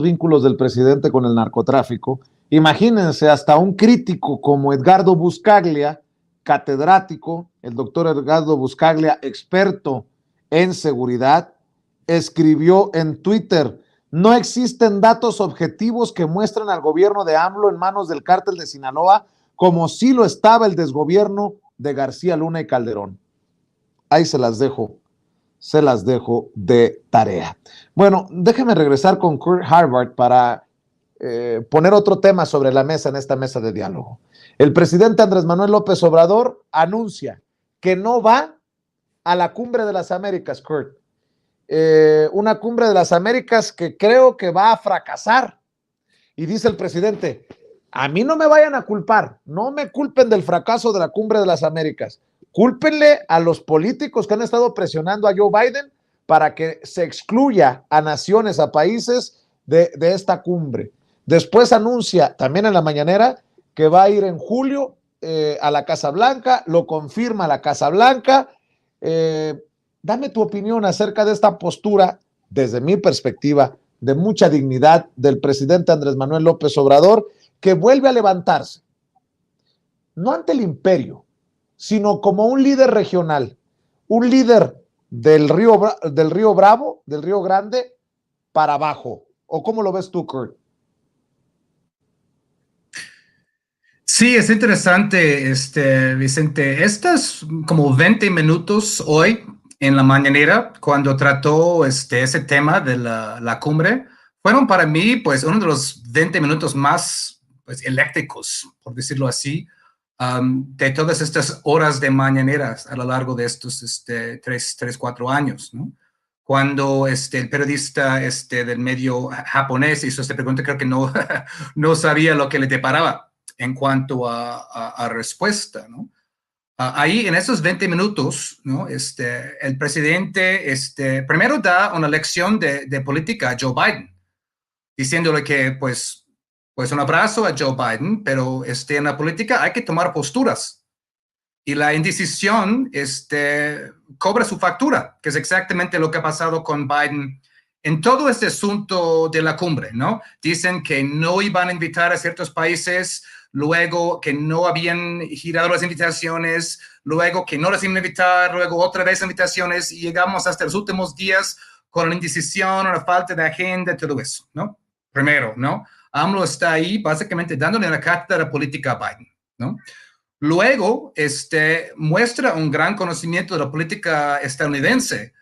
vínculos del presidente con el narcotráfico. Imagínense, hasta un crítico como Edgardo Buscaglia, catedrático, el doctor Edgardo Buscaglia, experto en seguridad, escribió en Twitter: no existen datos objetivos que muestren al gobierno de AMLO en manos del cártel de Sinaloa, como sí lo estaba el desgobierno de García Luna y Calderón. Ahí se las dejo de tarea. Bueno, déjeme regresar con Kurt Harvard para poner otro tema sobre la mesa en esta mesa de diálogo. El presidente Andrés Manuel López Obrador anuncia que no va a la Cumbre de las Américas, Kurt. Una Cumbre de las Américas que creo que va a fracasar. Y dice el presidente: a mí no me vayan a culpar, no me culpen del fracaso de la Cumbre de las Américas. Cúlpenle a los políticos que han estado presionando a Joe Biden para que se excluya a naciones, a países de esta cumbre. Después anuncia también en la mañanera que va a ir en julio a la Casa Blanca, lo confirma la Casa Blanca. Dame tu opinión acerca de esta postura, desde mi perspectiva, de mucha dignidad del presidente Andrés Manuel López Obrador, que vuelve a levantarse, no ante el imperio, sino como un líder regional, un líder del Río Bravo, del Río Grande, para abajo. ¿O cómo lo ves tú, Kurt? Sí, es interesante, Vicente. Estos como 20 minutos hoy en la mañanera, cuando trató ese tema de la cumbre, fueron para mí, pues, uno de los 20 minutos más, pues, eléctricos, por decirlo así, de todas estas horas de mañaneras a lo largo de estos 4 años, ¿no? Cuando el periodista del medio japonés hizo esta pregunta, creo que no, no sabía lo que le deparaba en cuanto a respuesta, ¿no? Ahí, en esos 20 minutos, ¿no? El presidente primero da una lección de política a Joe Biden, diciéndole que, pues un abrazo a Joe Biden, pero en la política hay que tomar posturas. Y la indecisión cobra su factura, que es exactamente lo que ha pasado con Biden en todo este asunto de la cumbre, ¿no? Dicen que no iban a invitar a ciertos países, luego que no habían girado las invitaciones, luego que no las iban a invitar, luego otra vez invitaciones, y llegamos hasta los últimos días con la indecisión, una falta de agenda, todo eso, ¿no? Primero, ¿no? AMLO está ahí básicamente dándole la cátedra política a Biden, ¿no? Luego, muestra un gran conocimiento de la política estadounidense,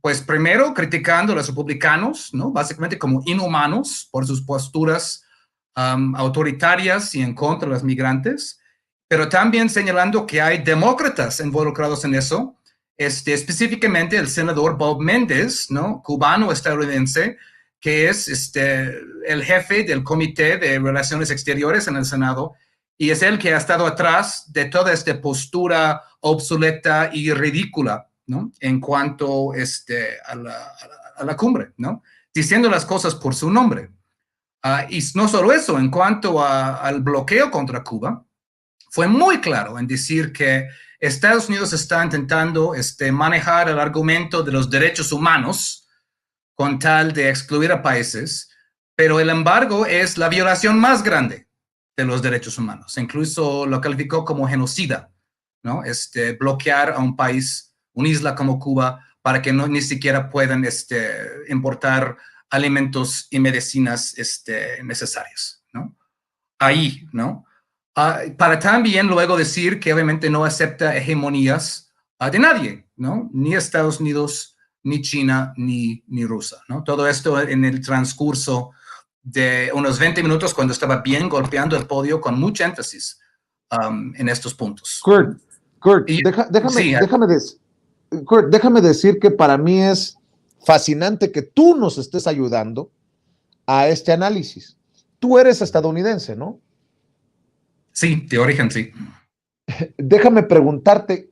pues primero criticando a los republicanos, ¿no? Básicamente como inhumanos por sus posturas autoritarias y en contra de los migrantes, pero también señalando que hay demócratas involucrados en eso, específicamente el senador Bob Méndez, ¿no? Cubano-estadounidense, que es el jefe del Comité de Relaciones Exteriores en el Senado, y es él que ha estado atrás de toda esta postura obsoleta y ridícula, ¿no? En cuanto a la cumbre, ¿no? Diciendo las cosas por su nombre. Y no solo eso, en cuanto al bloqueo contra Cuba, fue muy claro en decir que Estados Unidos está intentando manejar el argumento de los derechos humanos con tal de excluir a países, pero el embargo es la violación más grande de los derechos humanos. Incluso lo calificó como genocida, ¿no? Bloquear a un país, una isla como Cuba, para que ni siquiera puedan importar alimentos y medicinas necesarias, ¿no? Ahí, ¿no? Para también luego decir que obviamente no acepta hegemonías de nadie, ¿no? Ni Estados Unidos, ni China, ni Rusia, ¿no? Todo esto en el transcurso de unos 20 minutos, cuando estaba bien golpeando el podio con mucha énfasis en estos puntos. Kurt, déjame decir que para mí es fascinante que tú nos estés ayudando a este análisis. Tú eres estadounidense, ¿no? Sí, de origen, sí. Déjame preguntarte,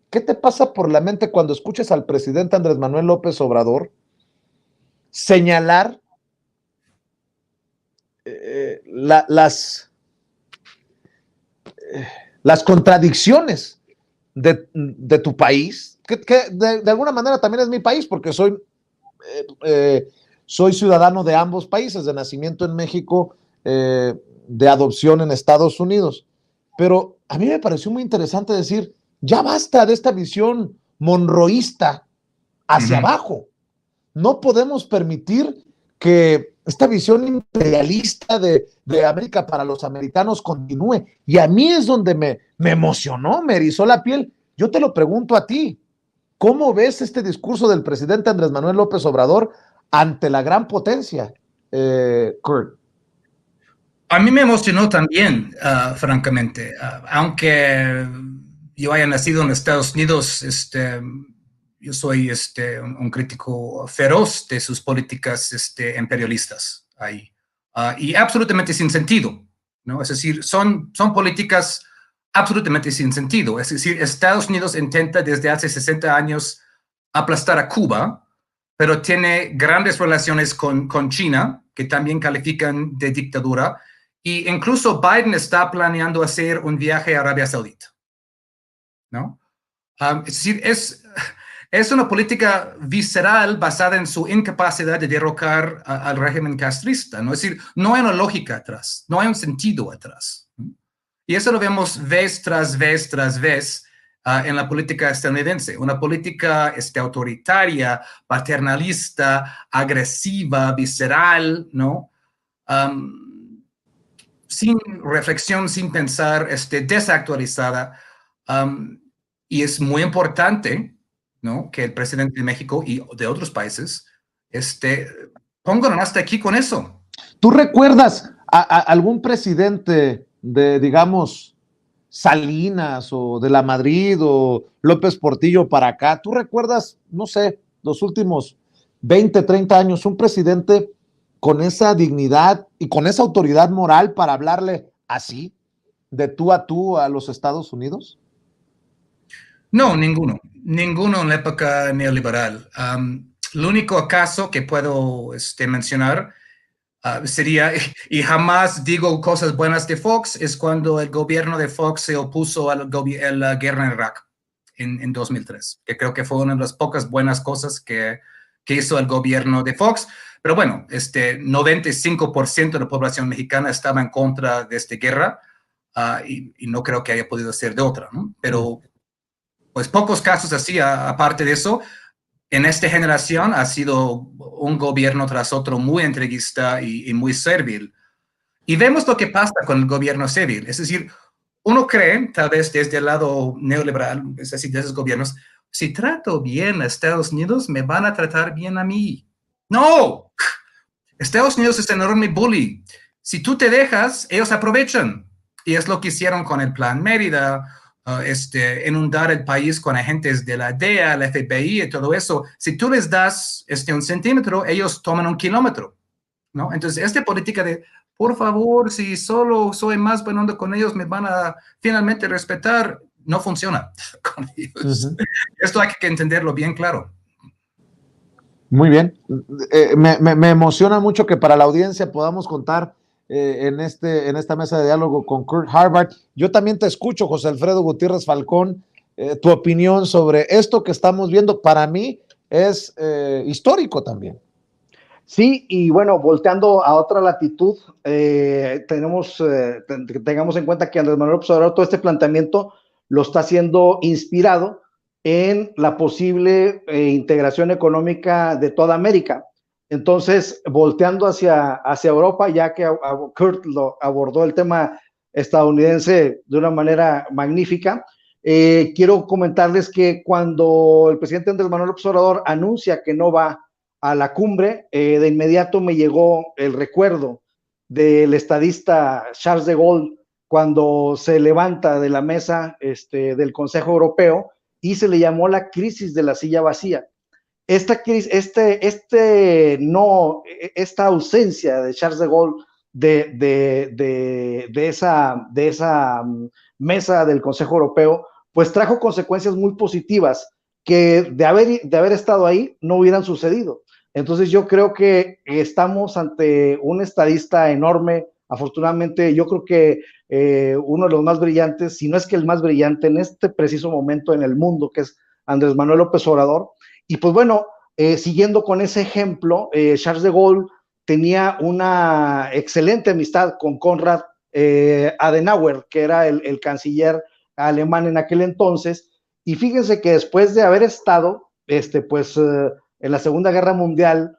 ¿qué te pasa por la mente cuando escuchas al presidente Andrés Manuel López Obrador señalar las contradicciones de tu país, que de alguna manera también es mi país, porque soy ciudadano de ambos países, de nacimiento en México, de adopción en Estados Unidos. Pero a mí me pareció muy interesante decir, ya basta de esta visión monroísta hacia abajo. No podemos permitir que esta visión imperialista de América para los americanos continúe. Y a mí es donde me emocionó, me erizó la piel. Yo te lo pregunto a ti, ¿cómo ves este discurso del presidente Andrés Manuel López Obrador ante la gran potencia, Kurt? A mí me emocionó también, francamente, aunque yo haya nacido en Estados Unidos, yo soy un crítico feroz de sus políticas imperialistas ahí, y absolutamente sin sentido, ¿no? Es decir, son políticas absolutamente sin sentido. Es decir, Estados Unidos intenta desde hace 60 años aplastar a Cuba, pero tiene grandes relaciones con China, que también califican de dictadura, y incluso Biden está planeando hacer un viaje a Arabia Saudita, ¿no? Es decir, es una política visceral basada en su incapacidad de derrocar al régimen castrista, ¿no? Es decir, no hay una lógica atrás, no hay un sentido atrás, ¿no? Y eso lo vemos vez tras vez tras vez en la política estadounidense, una política autoritaria, paternalista, agresiva, visceral, ¿no? Sin reflexión, sin pensar, desactualizada. Y es muy importante, ¿no?, que el presidente de México y de otros países pongan hasta aquí con eso. ¿Tú recuerdas a algún presidente de, digamos, Salinas o de la Madrid o López Portillo para acá? ¿Tú recuerdas, no sé, los últimos 20, 30 años, un presidente con esa dignidad y con esa autoridad moral para hablarle así, de tú a los Estados Unidos? No, ninguno en la época neoliberal. El único caso que puedo mencionar sería, y jamás digo cosas buenas de Fox, es cuando el gobierno de Fox se opuso a la guerra en Irak en 2003, que creo que fue una de las pocas buenas cosas que hizo el gobierno de Fox. Pero bueno, 95% de la población mexicana estaba en contra de esta guerra, y no creo que haya podido ser de otra, ¿no? Pero pues pocos casos así. Aparte de eso, en esta generación ha sido un gobierno tras otro muy entreguista y muy servil. Y vemos lo que pasa con el gobierno servil. Es decir, uno cree, tal vez desde el lado neoliberal, es decir, de esos gobiernos, si trato bien a Estados Unidos, me van a tratar bien a mí. ¡No! Estados Unidos es un enorme bully. Si tú te dejas, ellos aprovechan. Y es lo que hicieron con el Plan Mérida, inundar el país con agentes de la DEA, la FBI y todo eso. Si tú les das 1 centímetro, ellos toman 1 kilómetro, ¿no? Entonces, esta política de, por favor, si solo soy más buena onda con ellos, me van a finalmente respetar, no funciona con ellos. Esto hay que entenderlo bien claro. Muy bien. Me emociona mucho que para la audiencia podamos contar en esta mesa de diálogo con Kurt Harvard. Yo también te escucho, José Alfredo Gutiérrez Falcón, tu opinión sobre esto que estamos viendo. Para mí es histórico también. Sí, y bueno, volteando a otra latitud, tengamos en cuenta que Andrés Manuel López Obrador todo este planteamiento lo está haciendo inspirado en la posible integración económica de toda América. Entonces, volteando hacia Europa, ya que Kurt lo abordó el tema estadounidense de una manera magnífica, quiero comentarles que cuando el presidente Andrés Manuel López Obrador anuncia que no va a la cumbre, de inmediato me llegó el recuerdo del estadista Charles de Gaulle cuando se levanta de la mesa del Consejo Europeo y se le llamó la crisis de la silla vacía. Esta crisis, esta ausencia de Charles de Gaulle de esa mesa del Consejo Europeo, pues trajo consecuencias muy positivas que de haber estado ahí no hubieran sucedido. Entonces yo creo que estamos ante un estadista enorme. Afortunadamente yo creo que uno de los más brillantes, si no es que el más brillante en este preciso momento en el mundo, que es Andrés Manuel López Obrador. Y pues bueno, siguiendo con ese ejemplo, Charles de Gaulle tenía una excelente amistad con Konrad Adenauer, que era el canciller alemán en aquel entonces, y fíjense que después de haber estado, en la Segunda Guerra Mundial,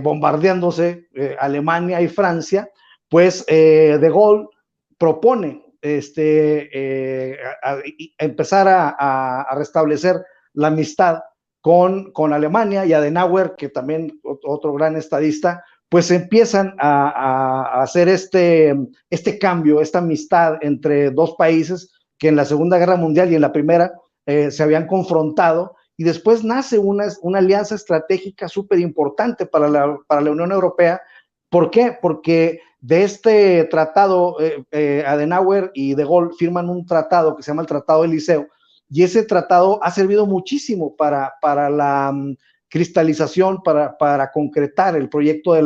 bombardeándose Alemania y Francia, pues de Gaulle propone empezar a restablecer la amistad con Alemania, y Adenauer, que también otro gran estadista, pues empiezan a hacer este cambio, esta amistad entre dos países que en la Segunda Guerra Mundial y en la Primera se habían confrontado, y después nace una alianza estratégica súper importante para la Unión Europea. ¿Por qué? Porque de este tratado, Adenauer y de Gaulle firman un tratado que se llama el Tratado de Liceo, y ese tratado ha servido muchísimo para la cristalización, para concretar el proyecto de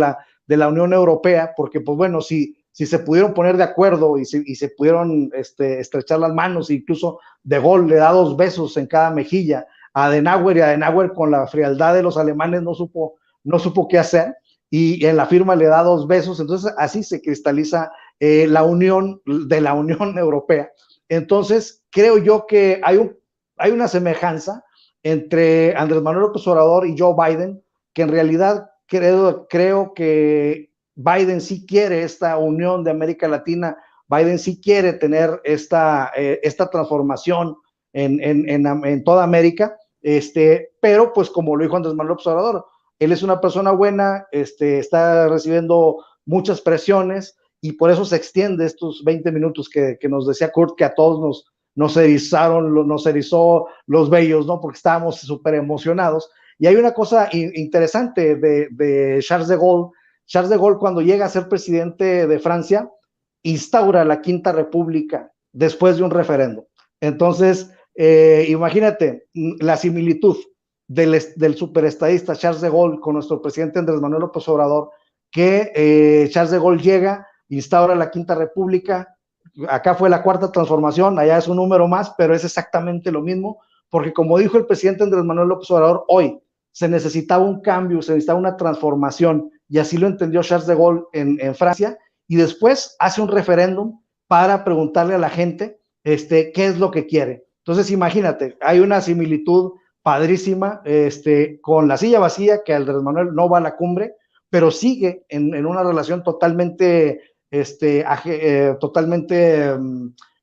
la Unión Europea, porque pues bueno, si se pudieron poner de acuerdo y se pudieron estrechar las manos, incluso de Gaulle le da 2 besos en cada mejilla a Adenauer, y Adenauer, con la frialdad de los alemanes, no supo qué hacer, y en la firma le da 2 besos. Entonces así se cristaliza la unión de la Unión Europea. Entonces creo yo que hay una semejanza entre Andrés Manuel López Obrador y Joe Biden, que en realidad creo que Biden sí quiere esta unión de América Latina. Biden sí quiere tener esta transformación en toda América, pero pues como lo dijo Andrés Manuel López Obrador, él es una persona buena, está recibiendo muchas presiones, y por eso se extiende estos 20 minutos que nos decía Kurt, que a todos nos erizó los vellos, ¿no? Porque estábamos súper emocionados. Y hay una cosa interesante de Charles de Gaulle. Charles de Gaulle, cuando llega a ser presidente de Francia, instaura la Quinta República después de un referendo. Entonces, imagínate la similitud del superestadista Charles de Gaulle con nuestro presidente Andrés Manuel López Obrador, que Charles de Gaulle llega, instaura la Quinta República. Acá fue la Cuarta Transformación, allá es un número más, pero es exactamente lo mismo, porque como dijo el presidente Andrés Manuel López Obrador hoy, se necesitaba un cambio, se necesitaba una transformación, y así lo entendió Charles de Gaulle en Francia, y después hace un referéndum para preguntarle a la gente qué es lo que quiere. Entonces imagínate, hay una similitud padrísima con la silla vacía, que Andrés Manuel no va a la cumbre, pero sigue en una relación totalmente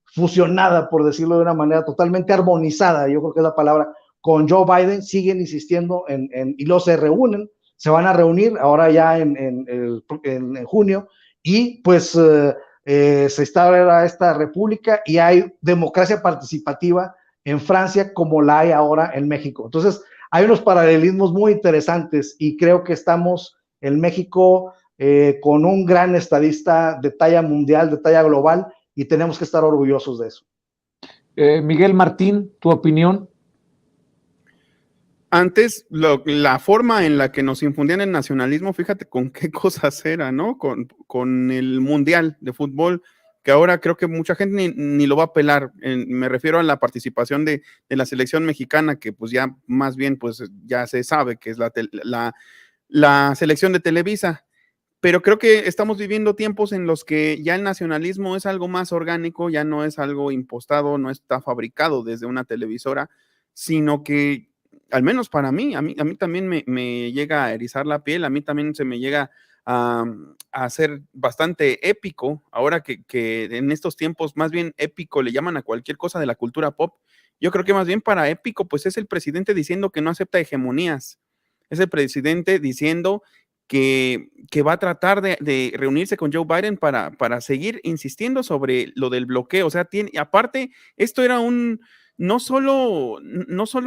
fusionada, por decirlo de una manera, totalmente armonizada, yo creo que es la palabra, con Joe Biden. Siguen insistiendo y luego se reúnen, se van a reunir ahora ya en junio, y pues se instaura esta república, y hay democracia participativa en Francia como la hay ahora en México. Entonces hay unos paralelismos muy interesantes, y creo que estamos en México con un gran estadista de talla mundial, de talla global, y tenemos que estar orgullosos de eso. Miguel Martín, ¿tu opinión? Antes, la forma en la que nos infundían el nacionalismo, fíjate con qué cosas era, ¿no? Con el Mundial de Fútbol, que ahora creo que mucha gente ni lo va a pelar. Me refiero a la participación de la selección mexicana, que pues ya más bien pues ya se sabe que es la selección de Televisa. Pero creo que estamos viviendo tiempos en los que ya el nacionalismo es algo más orgánico, ya no es algo impostado, no está fabricado desde una televisora, sino que, al menos para mí, a mí también me llega a erizar la piel, a mí también se me llega a ser bastante épico, ahora que en estos tiempos más bien épico le llaman a cualquier cosa de la cultura pop. Yo creo que más bien para épico pues es el presidente diciendo que no acepta hegemonías, es el presidente diciendo que va a tratar de reunirse con Joe Biden para seguir insistiendo sobre lo del bloqueo. O sea, aparte, esto era no solo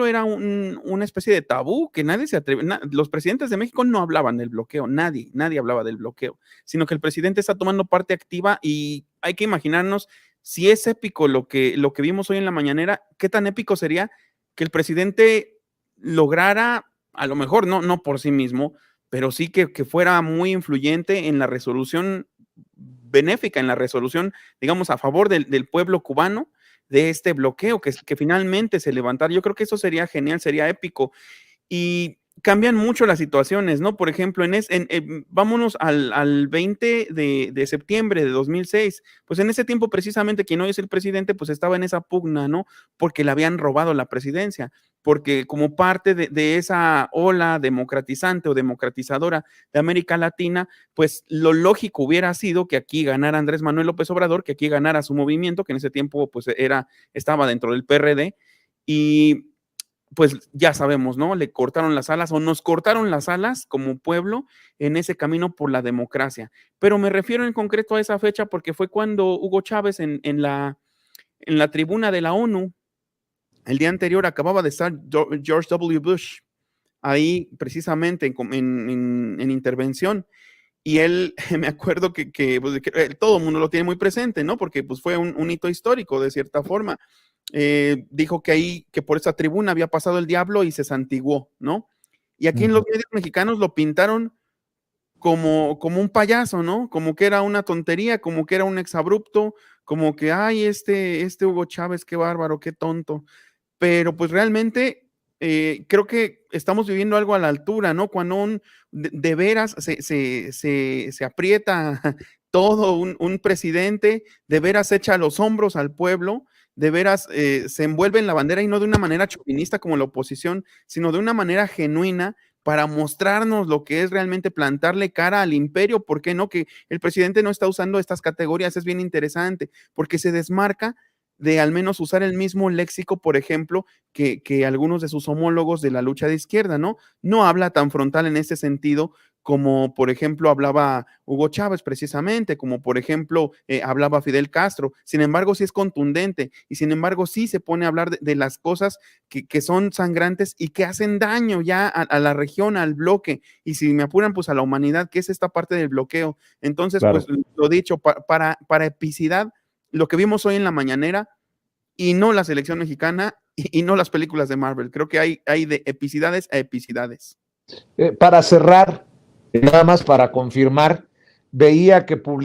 era una especie de tabú, que nadie se atreve, los presidentes de México no hablaban del bloqueo, nadie hablaba del bloqueo, sino que el presidente está tomando parte activa, y hay que imaginarnos, si es épico lo que vimos hoy en la mañanera, qué tan épico sería que el presidente lograra, a lo mejor no por sí mismo, pero sí que fuera muy influyente en la resolución benéfica, en la resolución, digamos, a favor del pueblo cubano, de este bloqueo, que finalmente se levantara. Yo creo que eso sería genial, sería épico. Y cambian mucho las situaciones, ¿no? Por ejemplo, vámonos al 20 de septiembre de 2006, pues en ese tiempo precisamente quien hoy es el presidente, pues estaba en esa pugna, ¿no? Porque le habían robado la presidencia, porque como parte de esa ola democratizante o democratizadora de América Latina, pues lo lógico hubiera sido que aquí ganara Andrés Manuel López Obrador, que aquí ganara su movimiento, que en ese tiempo pues estaba dentro del PRD, y pues ya sabemos, ¿no? Le cortaron las alas o nos cortaron las alas como pueblo en ese camino por la democracia. Pero me refiero en concreto a esa fecha porque fue cuando Hugo Chávez en la tribuna de la ONU, el día anterior acababa de estar George W. Bush ahí precisamente en intervención. Y él, me acuerdo que todo el mundo lo tiene muy presente, ¿no? Porque pues fue un hito histórico de cierta forma. Dijo que por esa tribuna había pasado el diablo y se santiguó, ¿no? Y aquí en los medios mexicanos lo pintaron como un payaso, ¿no? Como que era una tontería, como que era un exabrupto, como que, ay, este Hugo Chávez, qué bárbaro, qué tonto. Pero pues realmente creo que estamos viviendo algo a la altura, ¿no? Cuando de veras se aprieta todo un presidente, de veras echa los hombros al pueblo, de veras se envuelve en la bandera y no de una manera chauvinista como la oposición, sino de una manera genuina para mostrarnos lo que es realmente plantarle cara al imperio. ¿Por qué no? Que el presidente no está usando estas categorías, es bien interesante, porque se desmarca de al menos usar el mismo léxico, por ejemplo, que algunos de sus homólogos de la lucha de izquierda, ¿no? No habla tan frontal en ese sentido como, por ejemplo, hablaba Hugo Chávez precisamente, como, por ejemplo, hablaba Fidel Castro. Sin embargo, sí es contundente y, sin embargo, sí se pone a hablar de las cosas que son sangrantes y que hacen daño ya a la región, al bloque, y si me apuran, pues a la humanidad, que es esta parte del bloqueo. Entonces, claro, pues lo dicho, para epicidad, lo que vimos hoy en la mañanera, y no la selección mexicana y no las películas de Marvel. Creo que hay de epicidades a epicidades. Para cerrar, nada más para confirmar, veía que publicó